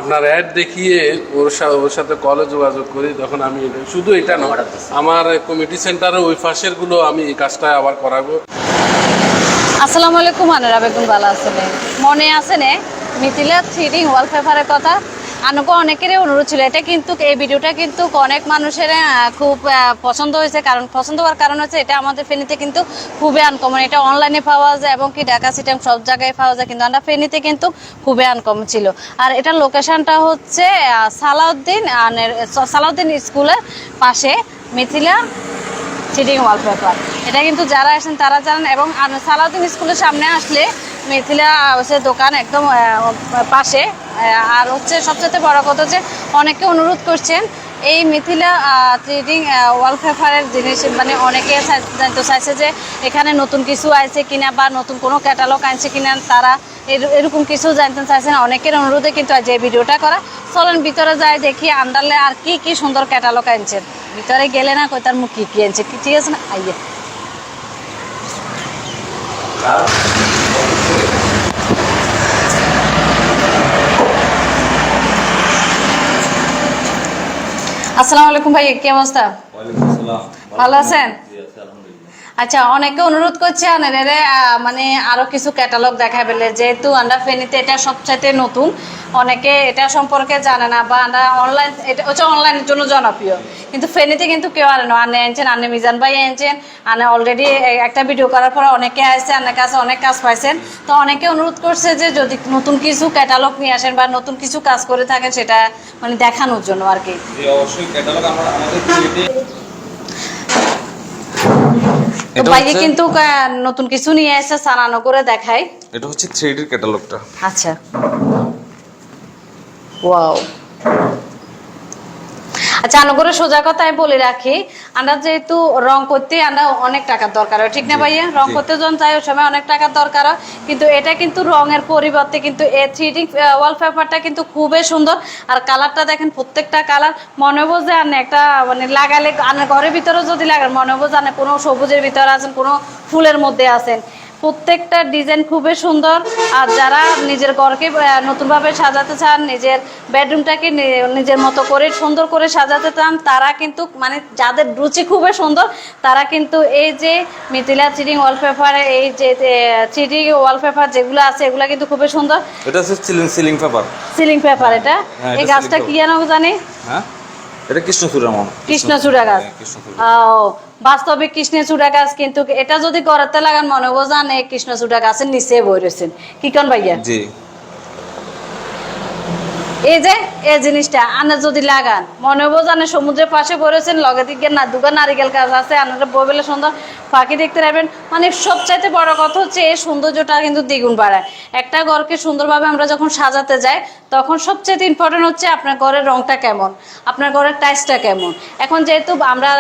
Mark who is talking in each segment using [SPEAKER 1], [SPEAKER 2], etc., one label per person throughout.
[SPEAKER 1] আপনার অ্যাড দেখিয়ে ওর সাথে কলে যোগাযোগ করি, তখন আমি শুধু এটা না, আমার কমিটি সেন্টারে ওই পাশের গুলো আমি এই কাজটা আবার করাবো।
[SPEAKER 2] আসসালামু আলাইকুম। আনারা বেগম ভালো আছেন? মনে আছে নে মিথিলা থ্রিডিং ওয়ালপেপারের কথা? আনুকে অনেকেরই অনুরোধ ছিল। এটা কিন্তু এই ভিডিওটা কিন্তু অনেক মানুষের খুব পছন্দ হয়েছে। কারণ পছন্দ হওয়ার কারণ হচ্ছে এটা আমাদের ফেনীতে কিন্তু খুবই আনকমন। এটা অনলাইনে পাওয়া যায় এবং কি ঢাকা সিস্টেম সব জায়গায় পাওয়া যায়, কিন্তু আমরা ফেনীতে কিন্তু খুবই আনকমন ছিল। আর এটার লোকেশনটা হচ্ছে সালাউদ্দিন স্কুলের পাশে মিথিলা থ্রিডিং ওয়ালপেপার। এটা কিন্তু যারা আসেন তারা জানেন। এবং সালাউদ্দিন স্কুলের সামনে আসলে মিথিলা দোকান একদম পাশে। আর হচ্ছে সবচেয়ে বড় কথা যে অনেকে অনুরোধ করছেন এই মিথিলা থ্রিডিং ওয়ালপেপারের জিনিস, মানে অনেকে জানতে চাইছে যে এখানে নতুন কিছু আছে কিনা বা নতুন কোনো ক্যাটালগ আছে কিনা, তারা এরকম কিছু জানতে চাইছেন। অনেকের অনুরোধে কিন্তু আজ এই ভিডিওটা করা। চলেন ভিতরে যাই, দেখি আন্ডারলে আর কি কি সুন্দর ক্যাটালগ আনছেন। ভিতরে গেলে না কই তার মুখ কি কি আনছে, ঠিক আছে না? আইয়ে আসসালামু আলাইকুম ভাই, কি অবস্থা? ভালো আছেন? আচ্ছা, অনেকে অনুরোধ করছে মানে আরো কিছু ক্যাটালগ দেখা পেলে, যেহেতু আমরা ফেনীতে এটা সবচাইতে নতুন, অনেকে এটা সম্পর্কে জানে না বা আমরা অনলাইন, এটা হচ্ছে অনলাইনের জন্য জনপ্রিয়, কিন্তু ফেনীতে কিন্তু কেউ আনে না। আনে আনছেন, আনে মিজান ভাই আনছেন, আনে অলরেডি একটা ভিডিও করার পরে অনেকে আসছে, আনের কাছে অনেক কাজ পাইছেন। তো অনেকে অনুরোধ করছে যে যদি নতুন কিছু ক্যাটালগ নিয়ে আসেন বা নতুন কিছু কাজ করে থাকেন, সেটা মানে দেখানোর জন্য আর কি।
[SPEAKER 3] অবশ্যই ক্যাটালগ আমাদের
[SPEAKER 2] তো ভাইকে কিন্তু নতুন কিছু নিয়ে এসে সানানো করে দেখাই।
[SPEAKER 3] এটা হচ্ছে 3D এর ক্যাটালগটা।
[SPEAKER 2] আচ্ছা, ওয়াও। আচ্ছা, আনুগরে সোজা কথাই বলে রাখি, আমরা যেহেতু রং করতে আমরা অনেক টাকার দরকার হয়, ঠিক না ভাইয়া? রং করতে যখন চাই ওই সময় অনেক টাকার দরকার হয়, কিন্তু এটা কিন্তু রঙের পরিবর্তে কিন্তু এই থ্রিডি ওয়ালপেপারটা কিন্তু খুবই সুন্দর। আর কালারটা দেখেন, প্রত্যেকটা কালার মনে হবো যে আনে একটা মানে লাগালে ঘরের ভিতরে যদি লাগান মনে হবো যে কোনো সবুজের ভিতরে আছেন, কোনো ফুলের মধ্যে আছেন। প্রত্যেকটা ডিজাইন খুবই সুন্দর। আর যারা নিজের ঘরকে নতুনভাবে সাজাতে চান, নিজের বেডরুমটাকে নিজের মতো করে সুন্দর করে সাজাতে চান, তারা কিন্তু মানে যাদের রুচি খুবই সুন্দর, তারা কিন্তু এই যে মিথিলা থ্রিডিং ওয়ালপেপারে এই যে থ্রিডি ওয়ালপেপার যেগুলো আছে এগুলো কিন্তু খুবই সুন্দর।
[SPEAKER 3] এটা হচ্ছে সিলিং পেপার।
[SPEAKER 2] সিলিং পেপার এটা। এই গাছটা কি জানো জানি?
[SPEAKER 3] হ্যাঁ, এটা কৃষ্ণচূড়া মনে।
[SPEAKER 2] কৃষ্ণচূড়া গাছ। বাস্তবিক কৃষ্ণচূড়া গাছ, কিন্তু এটা যদি গড়াতে লাগান মনে হবো জানে কৃষ্ণচূড়া গাছের নিচে বই রয়েছেন। কি কোন ভাইয়া?
[SPEAKER 3] জি।
[SPEAKER 2] এই যে এই জিনিসটা আনে যদি লাগান মনে হবো জানে সমুদ্রের পাশে পড়েছেন, লগে দিকে না দুগা নারিকেল গাছ আছে, আনারা বই বেলে সুন্দর পাখি দেখতে পারবেন। মানে সবচাইতে বড় কথা হচ্ছে এই সৌন্দর্যটা কিন্তু দ্বিগুণ বাড়ায়। একটা ঘরকে সুন্দরভাবে আমরা যখন সাজাতে যাই তখন সবচেয়ে ইম্পর্টেন্ট হচ্ছে আপনার ঘরের রংটা কেমন, আপনার ঘরের টাইলসটা কেমন। এখন যেহেতু আমরা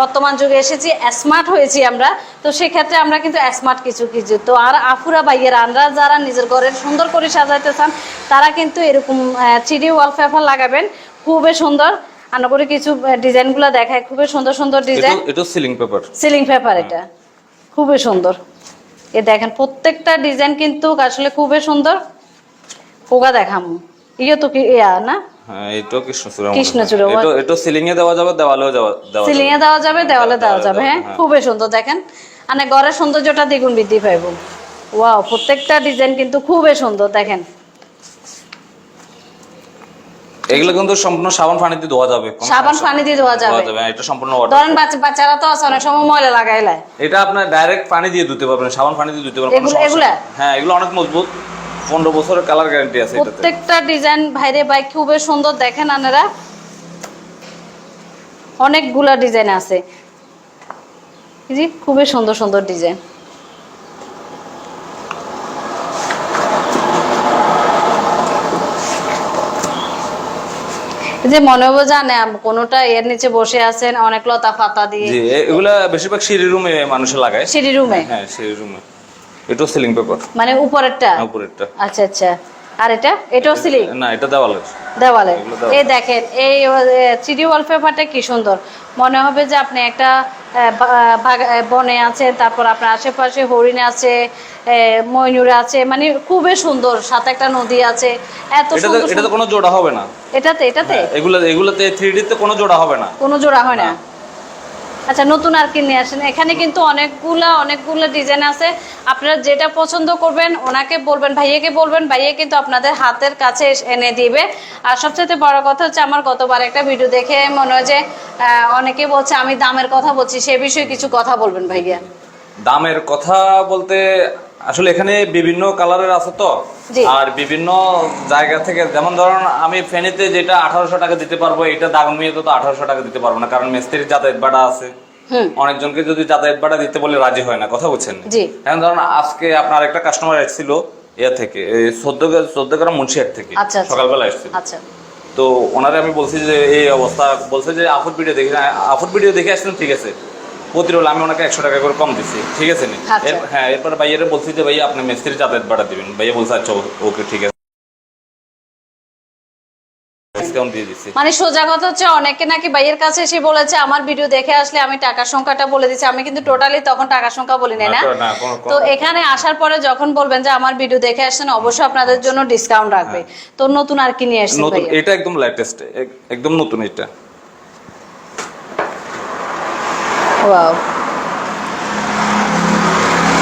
[SPEAKER 2] বর্তমান যুগে এসেছি, স্মার্ট হয়েছি আমরা, তো সেক্ষেত্রে আমরা কিন্তু স্মার্ট কিছু কিছু তো আর আফুরা ভাইয়েরা আমরা যারা নিজের ঘরের সুন্দর করে সাজাতে চান, তারা কিন্তু এরকম 3D ওয়ালপেপার লাগাবেন, খুবই সুন্দর। আনা করে কিছু ডিজাইনগুলো দেখায়, খুবই সুন্দর সুন্দর ডিজাইন।
[SPEAKER 3] এটা সিলিং পেপার।
[SPEAKER 2] সিলিং পেপার এটা খুবই সুন্দর। এ দেখেন প্রত্যেকটা ডিজাইন কিন্তু আসলে খুবই সুন্দর। পোকা দেখাম ইয়ে তো কি ইয়া না?
[SPEAKER 3] হ্যাঁ, এটা কৃষ্ণচূড়া।
[SPEAKER 2] কৃষ্ণচূড়া।
[SPEAKER 3] এটা সিলিং এ দেওয়া যাবে, দেওয়ালেও দেওয়া যাবে।
[SPEAKER 2] সিলিং এ দেওয়া যাবে, দেওয়ালে দেওয়া যাবে। হ্যাঁ, খুবই সুন্দর। দেখেন মানে ঘরের সৌন্দর্যটা দ্বিগুণ বৃদ্ধি পাইব। ওয়াও, প্রত্যেকটা ডিজাইন কিন্তু খুবই সুন্দর। দেখেন
[SPEAKER 3] এগুলো কিন্তু সম্পূর্ণ সাবান পানি দিয়ে ধোয়া যাবে।
[SPEAKER 2] সাবান পানি দিয়ে ধোয়া যাবে।
[SPEAKER 3] এটা সম্পূর্ণ ওয়াটার।
[SPEAKER 2] ধরেন বাচ্চারা তো আছে অনেক সময় ময়লা লাগাইলে,
[SPEAKER 3] এটা আপনি ডাইরেক্ট পানি দিয়ে ধুতে পারবেন, সাবান পানি দিয়ে ধুতে পারবেন।
[SPEAKER 2] এগুলা
[SPEAKER 3] হ্যাঁ, এগুলো অনেক মজবুত। 15 বছরের কালার গ্যারান্টি আছে এটাতে।
[SPEAKER 2] প্রত্যেকটা ডিজাইন ভাইরে ভাই খুবই সুন্দর। দেখেন আপনারা অনেকগুলা ডিজাইন আছে, জি খুবই সুন্দর সুন্দর ডিজাইন। যে মনে হবে জানে কোনোটা এর নিচে বসে আছেন অনেক লতা পাতা দিয়ে।
[SPEAKER 3] জি, এগুলা বেশিরভাগ সিঁড়ি রুমে মানুষে লাগায়।
[SPEAKER 2] সিঁড়ি রুমে?
[SPEAKER 3] হ্যাঁ, সিঁড়ি রুমে। এটা সিলিং পেপার।
[SPEAKER 2] মানে উপরেরটা?
[SPEAKER 3] উপরেরটা।
[SPEAKER 2] আচ্ছা আচ্ছা। আর এটাও সিলিং?
[SPEAKER 3] না, এটা দেওয়ালের।
[SPEAKER 2] দেওয়ালে। এই দেখেন এই 3D ওয়ালপেপারটা কি সুন্দর। মনে হবে যে আপনি একটা বনে আছে, তারপর আপনার আশেপাশে হরিণ আছে, ময়ূর আছে, মানে খুবই সুন্দর, সাথে একটা নদী আছে, এত সুন্দর।
[SPEAKER 3] এটাতে কোনো জোড়া হবে না।
[SPEAKER 2] এটাতে
[SPEAKER 3] এগুলোতে 3D তে কোনো জোড়া হবে না।
[SPEAKER 2] কোনো জোড়া হয় না। আচ্ছা, নতুন আর কি নিয়ে আসেন। এখানে কিন্তু অনেকগুলা ডিজাইন আছে, আপনারা যেটা পছন্দ করবেন ওনাকে বলবেন, ভাইয়াকে বলবেন, ভাইয়া কিন্তু আপনাদের হাতের কাছে এনে দিবে। আর সবচেয়ে বড় কথা হচ্ছে, আমার গতবার একটা ভিডিও দেখে মনে হয় যে অনেকে বলছে আমি দামের কথা বলছি, সে বিষয়ে কিছু কথা বলবেন ভাইয়া।
[SPEAKER 3] দামের কথা বলতে আসলে এখানে বিভিন্ন কালারের আছে তো, আর বিভিন্ন জায়গা থেকে, যেমন ধরুন আমি ফেনীতে যেটা 1800 টাকা দিতে পারবো, এটা দাগনভূঞাতে তো 1800 টাকা দিতে পারবো না, কারণ মিস্ত্রির যাতায়াত ভাড়া আছে। অনেকজনকে যদি যাতায়াত ভাড়া দিতে বলে রাজি হয় না, কথা বলছেন। এখন ধরুন আজকে আপনার একটা কাস্টমার এসেছিল ইয়া থেকে, 14 গ্রাম মুন্সিহাট থেকে, সকালবেলা এসেছিল। তো ওনারে আমি বলছি যে এই অবস্থা, বলছে যে আফুর ভিডিও দেখে আসছেন, ঠিক আছে। প্রতিরোল আমি ওনাকে 100 টাকা করে কম দিচ্ছি, ঠিক আছে নি। হ্যাঁ, এরপর ভাইয়ারে বলছি যে ভাইয়া আপনি মিস্ত্রির যাতায়াত ভাড়া দিবেন। ভাইয়া বলছে আচ্ছা ওকে ঠিক আছে, ডিসকাউন্ট দিয়ে দিচ্ছি।
[SPEAKER 2] মানে সোজা কথা হচ্ছে, অনেকে নাকি ভাইয়ের কাছে এসে বলেছে আমার ভিডিও দেখে আসলে আমি টাকার সংখ্যাটা বলে দিচ্ছি, আমি কিন্তু টোটালি তখন টাকার সংখ্যা বলি না। তো এখানে আসার পরে যখন বলবেন যে আমার ভিডিও দেখে আসছেন, অবশ্যই আপনাদের জন্য ডিসকাউন্ট রাখবে। তো নতুন আর কি নিয়ে আসছেন ভাইয়া?
[SPEAKER 3] এটা একদম লেটেস্ট, একদম নতুন। এটা
[SPEAKER 2] ওয়াও,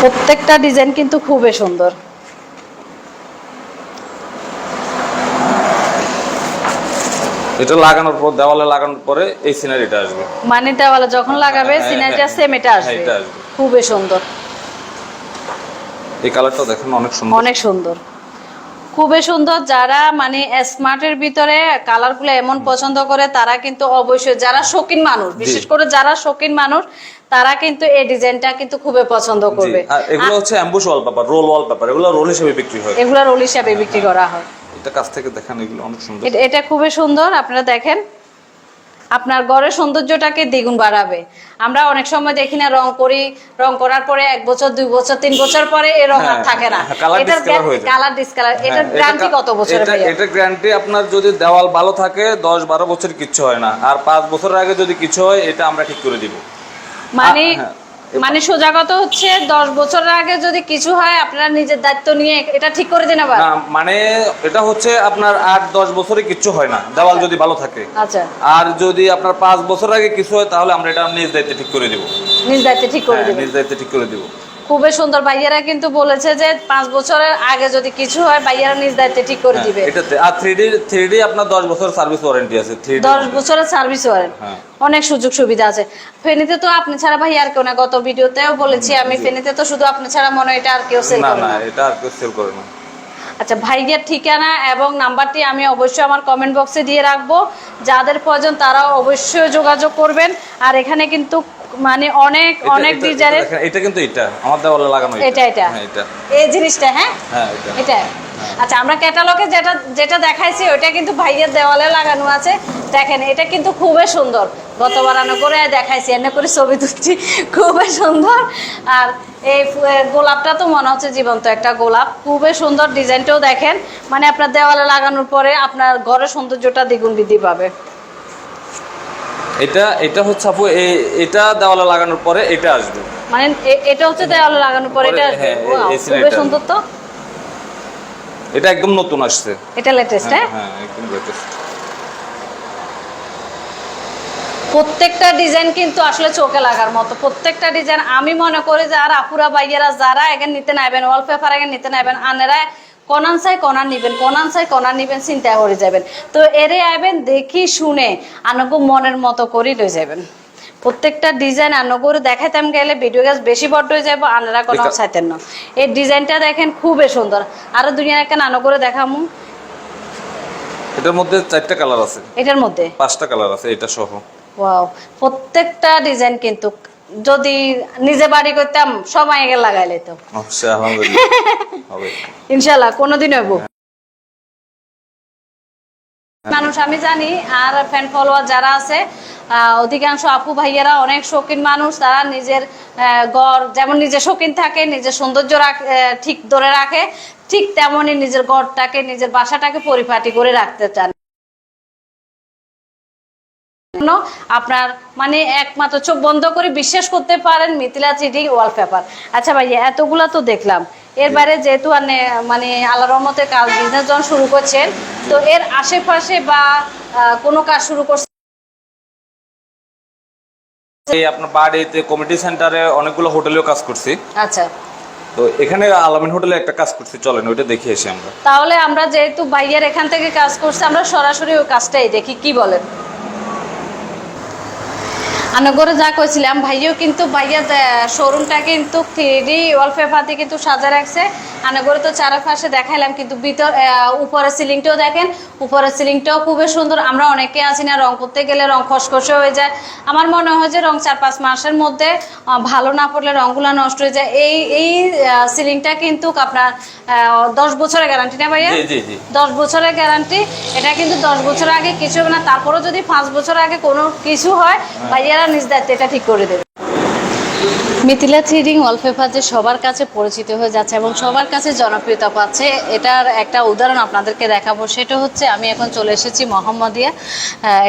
[SPEAKER 2] প্রত্যেকটা ডিজাইন কিন্তু খুবই সুন্দর।
[SPEAKER 3] এটা লাগানোর পর, দেওয়ালে লাগানোর পরে এই সিনারিটা আসবে,
[SPEAKER 2] মানে দেওয়ালে যখন লাগাবে সিনারিটা সেম এটা আসবে। খুবই সুন্দর।
[SPEAKER 3] এই কালারটা দেখুন, অনেক সুন্দর,
[SPEAKER 2] অনেক সুন্দর, খুবই সুন্দর। যারা মানে স্মার্টের ভিতরে কালারগুলো এমন পছন্দ করে, তারা কিন্তু অবশ্যই, যারা শৌখিন মানুষ, বিশেষ করে যারা শৌখিন মানুষ, তারা কিন্তু এই ডিজাইনটা কিন্তু খুবই পছন্দ করবে।
[SPEAKER 3] আর এগুলো হচ্ছে অ্যাম্বুশ ওয়ালপেপার, রোল ওয়ালপেপার, এগুলো রোল হিসেবে বিক্রি হয়।
[SPEAKER 2] এগুলো রোল হিসেবে বিক্রি করা হয়।
[SPEAKER 3] এটা কাছ থেকে দেখেন, এগুলো অনেক সুন্দর।
[SPEAKER 2] এটা খুবই সুন্দর, আপনারা দেখেন, আপনার ঘরের সৌন্দর্যটাকে দ্বিগুণ বাড়াবে। আমরা অনেক সময় দেখি না, রং করার পরে 1 বছর 2 বছর 3 বছর পরে এই রং আর থাকে না, এটার কালার ডিসকালার। এটার গ্যারান্টি কত বছরের ভাইয়া?
[SPEAKER 3] এটা গ্যারান্টি আপনার যদি দেওয়াল ভালো থাকে 10-12 বছর কিচ্ছু হয় না, আর 5 বছরের আগে যদি কিছু হয় এটা আমরা ঠিক করে দিব।
[SPEAKER 2] মানে সোজা কথা হচ্ছে 10 বছরের আগে যদি কিছু হয়, আপনারা নিজের দায়িত্ব নিয়ে এটা ঠিক করে দেন। আবার
[SPEAKER 3] মানে এটা হচ্ছে আপনার 8-10 বছরে কিছু হয় না, দেওয়াল যদি ভালো থাকে।
[SPEAKER 2] আচ্ছা,
[SPEAKER 3] আর যদি আপনার 5 বছর আগে কিছু হয়, তাহলে আমরা এটা নিজ দায়িত্বে ঠিক করে দিব।
[SPEAKER 2] নিজ দায়িত্বে ঠিক করে দিব।
[SPEAKER 3] নিজ দায়িত্বে ঠিক করে দিব।
[SPEAKER 2] খুবই সুন্দর। ভাইয়ারা কিন্তু বলেছে যে 5 বছরের আগে যদি কিছু হয়, ভাইয়ারা নিজ দায়িত্বে ঠিক করে দিবে।
[SPEAKER 3] এটাতে আর 3D আপনার 10 বছর সার্ভিস ওয়ারেন্টি আছে।
[SPEAKER 2] 10 বছরের সার্ভিস ওয়ারেন্টি, অনেক সুযোগ সুবিধা আছে। ফেনীতে তো আপনি ছাড়া ভাই আর কেউ না, গত ভিডিওতেও বলেছি আমি, ফেনীতে তো শুধু আপনি ছাড়া মনে হয় এটা আর কেউ সেল করে না।
[SPEAKER 3] না, এটা আর কেউ সেল করে না।
[SPEAKER 2] আচ্ছা, ভাইয়ের ঠিকানা এবং নাম্বারটি আমি অবশ্যই আমার কমেন্ট বক্সে দিয়ে রাখবো, যাদের প্রয়োজন তারা অবশ্যই যোগাযোগ করবেন। আর এখানে কিন্তু মানে অনেক ডিজাইনের,
[SPEAKER 3] এটা কিন্তু এটা আমার দেওয়ালে লাগানো,
[SPEAKER 2] এটা এই জিনিসটা, হ্যাঁ এটা। আচ্ছা, আমরা ক্যাটালগে যেটা দেখাইছি ওইটা কিন্তু ভাইয়ের দেওয়ালে লাগানো আছে। দেখেন, এটা কিন্তু খুবই সুন্দর। গতবার আনো করে দেখাইছি, এনে করে ছবি তুলছি, খুবই সুন্দর। আর এই গোলাপটা তো মনে হচ্ছে জীবন্ত একটা গোলাপ, খুবই সুন্দর। ডিজাইনটাও দেখেন, মানে আপনার দেওয়ালে লাগানোর পরে আপনার ঘরের সৌন্দর্যটা দ্বিগুণ বৃদ্ধি পাবে।
[SPEAKER 3] এটা হচ্ছে আপু, এটা দেওয়ালে লাগানোর পরে এটা আসবে,
[SPEAKER 2] মানে এটা হচ্ছে দেওয়ালে লাগানোর পরে এটা আসবে। খুবই সুন্দর। তো
[SPEAKER 3] এটা একদম নতুন আসছে,
[SPEAKER 2] এটা লেটেস্ট।
[SPEAKER 3] হ্যাঁ একদম লেটেস্ট।
[SPEAKER 2] প্রত্যেকটা ডিজাইন কিন্তু আসলে চোখে লাগার মতো। প্রত্যেকটা ডিজাইন আমি মনে করি যে আর আপুরা ভাইয়েরা যারা এখানে নিতে নাইবেন, ওয়ালপেপার এখানে নিতে নাইবেন, আনেরা কনান চাই কনার নিবেন চিন্তা করে যাবেন। তো এরে আইবেন, দেখি শুনে আনগো মনের মতো করে লই যাবেন। প্রত্যেকটা ডিজাইন আনগরে দেখাইতাম গেলে ভিডিও গাছ বেশি বড় হয়ে যাবো, আনারা কোনো চাইতেন না। এই ডিজাইনটা দেখেন, খুবই সুন্দর। আরো দুনিয়ার একটা আনগরে দেখামু।
[SPEAKER 3] এটার মধ্যে 4টা কালার আছে,
[SPEAKER 2] এটার মধ্যে
[SPEAKER 3] 5টা কালার আছে, এটা সহ।
[SPEAKER 2] ওয়াও, প্রত্যেকটা ডিজাইন কিন্তু যদি নিজে বাড়ি করতাম সময় আগে লাগাইলে তো ইনশাল্লাহ কোনোদিন হইব। মানুষ আমি জানি, আর ফ্যান ফলোয়ার যারা আছে অধিকাংশ আপু ভাইয়েরা অনেক শৌখিন মানুষ। তারা নিজের ঘর যেমন নিজে শৌখিন থাকে, নিজের সৌন্দর্য ঠিক ধরে রাখে, ঠিক তেমনই নিজের ঘরটাকে, নিজের বাসাটাকে পরিপাটি করে রাখতে চান। আপনার মানে একমাত্র চোখ বন্ধ করে বিশ্বাস করতে পারেন মিথিলা থ্রিডি ওয়ালপেপার। আচ্ছা ভাইয়া, এতগুলা তো দেখলাম, এর বাইরে যেহেতু মানে আল্লাহর রহমতে কাজ বিজনেস যখন শুরু করছেন, তো এর আশেপাশে বা কোনো কাজ শুরু করছেন?
[SPEAKER 3] এই আপনার বাড়িতে কমিউনিটি সেন্টারে অনেকগুলো হোটেলেও কাজ করছি।
[SPEAKER 2] আচ্ছা,
[SPEAKER 3] তো এখানে আলামিন হোটেলে একটা কাজ করছি, চলেন ওইটা দেখে এসে আমরা।
[SPEAKER 2] তাহলে আমরা যেহেতু ভাইয়ার এখান থেকে কাজ করছি, আমরা সরাসরি ওই কাজটাই দেখি, কি বলেন? আনগরে যা কইছিলাম, ভাইয়াও কিন্তু ভাইয়া শোরুমটা কিন্তু 3D ওয়ালপেপার দিয়ে কিন্তু সাজা রাখছে। আনগরে তো চারপাশে দেখাইলাম, কিন্তু ভিতর উপরের সিলিংটাও দেখেন, উপরের সিলিংটাও খুবই সুন্দর। আমরা অনেকে আছি না, রং করতে গেলে রং খসখসে হয়ে যায়। আমার মনে হয় যে রং 4-5 মাসের মধ্যে ভালো না পড়লে রংগুলো নষ্ট হয়ে যায়। এই সিলিংটা কিন্তু আপনার 10 বছরের গ্যারান্টি না ভাইয়া? 10 বছরের গ্যারান্টি। এটা কিন্তু 10 বছর আগে কিছু হবে না, তারপরেও যদি 5 বছর আগে কোনো কিছু হয়, ভাইয়ারা নিজ দায়িত্বে এটা ঠিক করে দেবে। মিথিলা থ্রিডিং ওয়ালপেপার যে সবার কাছে পরিচিত হয়ে যাচ্ছে এবং সবার কাছে জনপ্রিয়তা পাচ্ছে, এটার একটা উদাহরণ আপনাদেরকে দেখাবো। সেটা হচ্ছে আমি এখন চলে এসেছি মোহাম্মদিয়া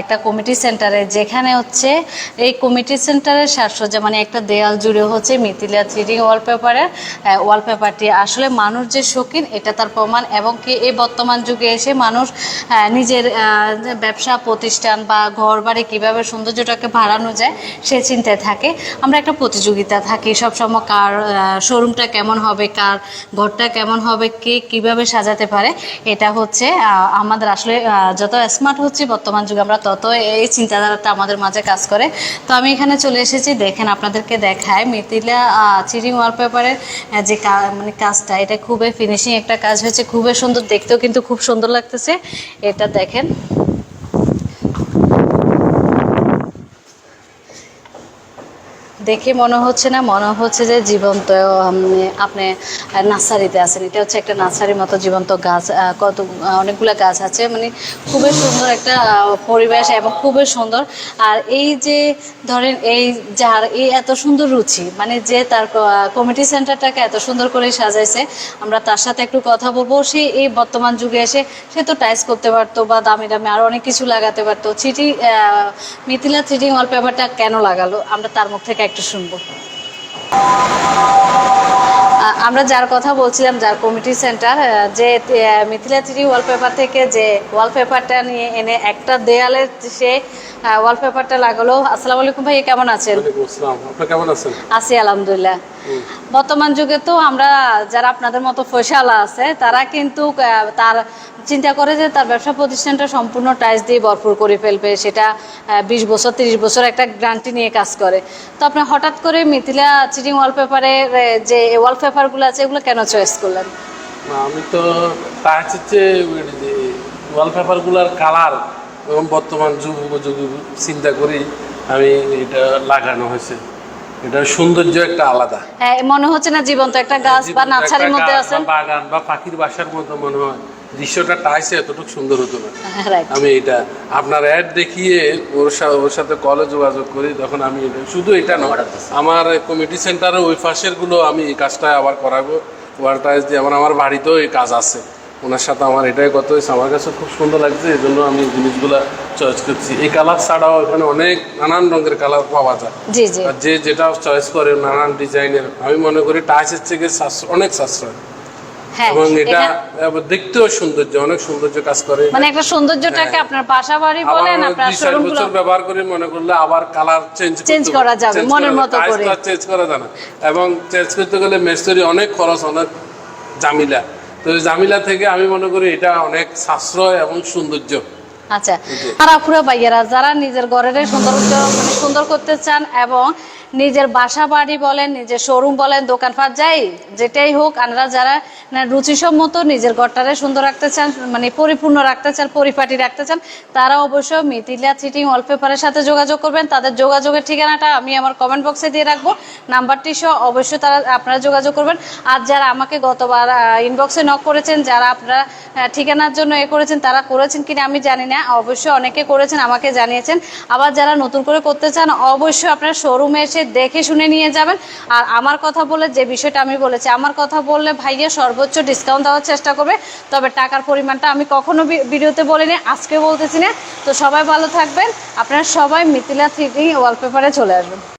[SPEAKER 2] একটা কমিটি সেন্টারে, যেখানে হচ্ছে এই কমিটি সেন্টারের সাজসজ্জা মানে একটা দেয়াল জুড়ে হচ্ছে মিথিলা থ্রিডিং ওয়ালপেপারটি। আসলে মানুষ যে শৌখিন এটা তার প্রমাণ, এবং কি এই বর্তমান যুগে এসে মানুষ নিজের ব্যবসা প্রতিষ্ঠান বা ঘর বাড়ি কীভাবে সৌন্দর্যটাকে বাড়ানো যায় সে চিন্তায় থাকে। আমরা একটা প্রতিযোগিতা থাকি সবসময়, কার শোরুমটা কেমন হবে, কার ঘরটা কেমন হবে, কে কিভাবে সাজাতে পারে। এটা হচ্ছে আমাদের আসলে যত স্মার্ট হচ্ছে বর্তমান যুগে, আমরা তত এই চিন্তাধারাটা আমাদের মাঝে কাজ করে। তো আমি এখানে চলে এসেছি, দেখেন আপনাদেরকে দেখায় মিথিলা থ্রিডিং ওয়ালপেপারের যে মানে কাজটা, এটা খুবই ফিনিশিং একটা কাজ হয়েছে, খুবই সুন্দর, দেখতেও কিন্তু খুব সুন্দর লাগতেছে। এটা দেখেন, দেখে মনে হচ্ছে না, মনে হচ্ছে যে জীবন্ত আপনি নার্সারিতে আছেন। এটা হচ্ছে একটা নার্সারির মতো জীবন্ত গাছ, অনেকগুলো গাছ আছে, মানে খুবই সুন্দর একটা পরিবেশ এবং খুবই সুন্দর। আর এই যে ধরেন এই যার এই এত সুন্দর রুচি, মানে যে তার কমিটি সেন্টারটাকে এত সুন্দর করে সাজাইছে, আমরা তার সাথে একটু কথা বলবো। সে এই বর্তমান যুগে এসে সে তো টাইলস করতে পারতো বা দামি দামি আরও অনেক কিছু লাগাতে পারতো, মিথিলা থ্রিডিং ওয়ালপেপারটা কেন লাগালো, আমরা তার মুখ থেকে একটু শুনবো। আমরা যার কথা বলছিলাম, যার কমিটি সেন্টার, যে মিথিলা থ্রিডি ওয়ালপেপার থেকে যে ওয়ালপেপারটা নিয়ে এনে একটা দেয়ালে সে ওয়ালপেপারটা লাগালো। আসসালামু আলাইকুম ভাই, কেমন আছেন?
[SPEAKER 1] আপনি কেমন আছেন?
[SPEAKER 2] আছি আলহামদুলিল্লাহ। বর্তমান যুগে তো আমরা যারা আপনাদের মতো পয়সাওয়ালা আছে, তারা কিন্তু তার চিন্তা করে যে তার ব্যবসা প্রতিষ্ঠানটা সম্পূর্ণ টাইলস দিয়ে ভরপুর করে ফেলবে, সেটা 20 বছর 30 বছর একটা গ্যারান্টি নিয়ে কাজ করে। তো আপনি হঠাৎ করে মিথিলা থ্রিডিং ওয়ালপেপারের যে ওয়ালপেপারগুলো আছে এগুলো কেন চয়েস করলেন?
[SPEAKER 1] আমি তো টাইলস হচ্ছে ওয়ালপেপারগুলোর কালার এবং বর্তমান যুগ উপযোগী চিন্তা করি আমি এটা লাগানো হয়েছে। এটার সৌন্দর্য একটা আলাদা,
[SPEAKER 2] হ্যাঁ, মনে হচ্ছে না জীবন্ত একটা গাছ বা নার্সারির মধ্যে আছেন,
[SPEAKER 1] বাগান বা পাখির বাসার মতো মনে হয়। দৃশ্যটা টাইসে এতটুকু সুন্দর হতো না। আমি এটা আপনার অ্যাড দেখিয়ে ওর সাথে কলে যোগাযোগ করি, তখন আমি শুধু এটা না, আমার কমিটি সেন্টারে ওই পাশের গুলো আমি এই কাজটা আবার করাবো ওয়াল টাইলস দিয়ে। আমার বাড়িতেও এই কাজ আছে, ওনার সাথে আমার এটাই কথা হয়েছে। আমার কাছে খুব সুন্দর লাগছে, এই জন্য আমি জিনিসগুলো চয়েস করছি। এই কালার ছাড়াও এখানে অনেক নানান রঙের কালার পাওয়া যায়, যে যেটা চয়েস করে নানান ডিজাইনের। আমি মনে করি টাইলসের থেকে অনেক সাশ্রয়, এবং এটা দেখতেও সৌন্দর্য, অনেক সৌন্দর্য কাজ করে।
[SPEAKER 2] মানে একটা সৌন্দর্যটাকে আপনার বাসা বাড়ি বলেন, আপনার শোরুমগুলো
[SPEAKER 1] ব্যবহার করে মনে করলে আবার কালার চেঞ্জ করা যাবে মনের মতো করে, চেঞ্জ করা যায় না। এবং চেঞ্জ করতে গেলে মেসরি অনেক খরচ, অনেক ঝামেলা। তো জামিলা থেকে আমি মনে করি এটা অনেক সাশ্রয় এবং সৌন্দর্য।
[SPEAKER 2] আচ্ছা, আর আপুরা ভাইয়ারা যারা নিজের ঘরের সৌন্দর্য মানে সুন্দর করতে চান, এবং নিজের বাসা বাড়ি বলেন, নিজের শোরুম বলেন, দোকানপাট যাই যেটাই হোক, আমরা যারা রুচিসম্মত নিজের ঘরটারে সুন্দর রাখতে চান, মানে পরিপূর্ণ রাখতে চান, পরিপাটি রাখতে চান, তারা অবশ্যই মিথিলা থ্রিডিং ওয়ালপেপারের সাথে যোগাযোগ করবেন। তাদের যোগাযোগের ঠিকানাটা আমি আমার কমেন্ট বক্সে দিয়ে রাখবো, নাম্বারটি সহ অবশ্যই আপনারা যোগাযোগ করবেন। আর যারা আমাকে গতবার ইনবক্সে নক করেছেন, যারা আপনারা ঠিকানার জন্য করেছেন, তারা করেছেন কিনা আমি জানি না, অবশ্যই অনেকে করেছেন, আমাকে জানিয়েছেন। আবার যারা নতুন করে করতে চান অবশ্যই আপনার শোরুমে এসে দেখে শুনে নিয়ে যাবেন। আর আমার কথা বলে যে বিষয়টা আমি বলেছি, আমার কথা বললে ভাইয়া সর্বোচ্চ ডিসকাউন্ট দেওয়ার চেষ্টা করবে, তবে টাকার পরিমাণটা আমি কখনো ভিডিওতে বলিনি, আজকে বলতেছি না। তো সবাই ভালো থাকবেন, আপনারা সবাই মিথিলা থ্রিডি ওয়ালপেপারে চলে আসবেন।